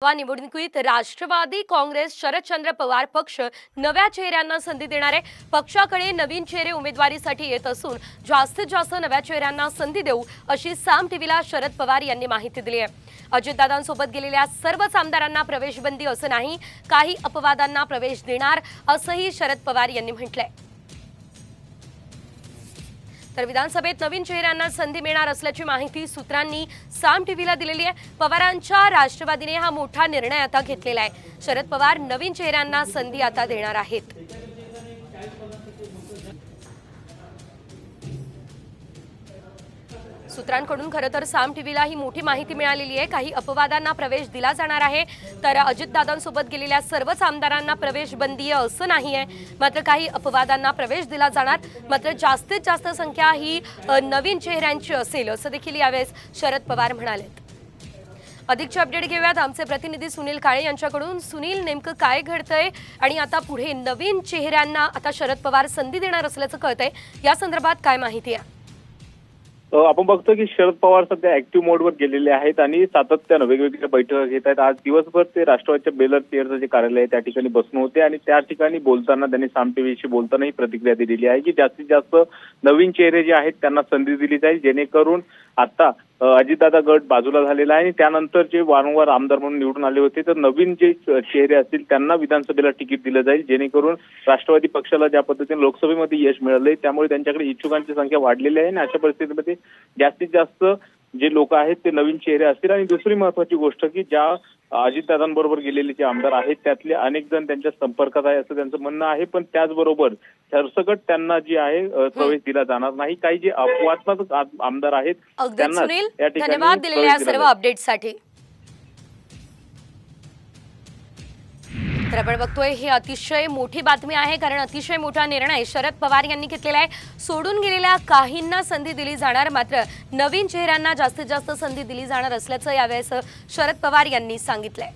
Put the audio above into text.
निवडणुकीत राष्ट्रवादी काँग्रेस शरदचंद्र पवार पक्ष नव्या चेहऱ्यांना संधी देणार आहे। पक्षाकडे नवीन चेहरे उमेदवारीसाठी येत असून जास्तीत जास्त नव्या चेहऱ्यांना संधी देऊ अशी साम टीव्हीला शरद पवार यांनी माहिती दिली आहे। अजितदादांसोबत गेलेल्या सर्वच आमदारांना प्रवेशबंदी असं नाही, काही अपवादांना प्रवेश देणार असंही शरद पवार यांनी म्हटलंय। तर विधानसभेत नवीन चेहऱ्यांना संधी मिळणार असल्याची माहिती सूत्रांनी साम टीव्हीला दिलेली आहे। पवारांच्या राष्ट्रवादीने हा मोठा निर्णय आता घेतलेला आहे। शरद पवार नवीन चेहऱ्यांना संधी आता देणार आहेत। सूत्रांकडून खरं तर साम टीव्हीला ही मोठी माहिती मिळालेली आहे। काही अपवादांना प्रवेश दिला जाणार आहे, तर अजितदादांसोबत गेलेल्या सर्वच आमदारांना प्रवेश बंदी आहे असं नाही आहे, मात्र काही अपवादांना प्रवेश दिला जाणार। मात्र जास्तीत जास्त संख्या ही नवीन चेहऱ्यांची असेल असं देखील यावेळेस शरद पवार म्हणाले। अधिकचे अपडेट घेऊयात आमचे प्रतिनिधी सुनील काळे यांच्याकडून। सुनील, नेमकं काय घडतंय आणि आता पुढे नवीन चेहऱ्यांना आता शरद पवार संधी देणार असल्याचं कळतंय, या संदर्भात काय माहिती आहे? आपण बघतो की शरद पवार सध्या ऍक्टिव्ह मोडवर गेलेले आहेत आणि सातत्यानं वेगवेगळ्या बैठका घेत आहेत। आज दिवसभर ते राष्ट्रवादीच्या बेलर पियरचं जे कार्यालय आहे त्या ठिकाणी बसून होते आणि त्या ठिकाणी बोलताना त्यांनी साम टीव्हीशी बोलताना ही प्रतिक्रिया दिलेली आहे की जास्तीत जास्त नवीन चेहरे जे आहेत त्यांना संधी दिली जाईल, जेणेकरून आता अजितदादा गट बाजूला झालेला आहे आणि त्यानंतर जे वारंवार आमदार म्हणून निवडून आले होते तर नवीन जे चेहरे असतील त्यांना विधानसभेला तिकीट दिलं जाईल, जेणेकरून राष्ट्रवादी पक्षाला ज्या पद्धतीने लोकसभेमध्ये यश मिळालंय त्यामुळे त्यांच्याकडे इच्छुकांची संख्या वाढलेली आहे आणि अशा परिस्थितीमध्ये जास्तीत जास्त जे लोक आहेत ते नवीन चेहरे असतील। आणि दुसरी महत्वाची गोष्ट की ज्या अजितदादांबरोबर गेलेले जे आमदार आहेत त्यातले अनेक जण त्यांच्या संपर्कात आहे असं त्यांचं म्हणणं आहे, पण त्याचबरोबर सरसकट त्यांना जी आहे प्रवेश दिला जाणार नाही। काही जे अपवादात्मक आमदार आहेत त्यांना या ठिकाणी धन्यवाद दिलेल्या सर्व अपडेटसाठी। तर आपण बघतोय ही अतिशय मोठी बातमी आहे, कारण अतिशय मोठा निर्णय शरद पवार यांनी घेतलेला आहे। सोडून गेलेल्या काहींना संधी दिली जाणार, मात्र नवीन चेहऱ्यांना जास्तीत जास्त संधी दिली जाणार असल्याचं यावेळेस शरद पवार यांनी सांगितलंय।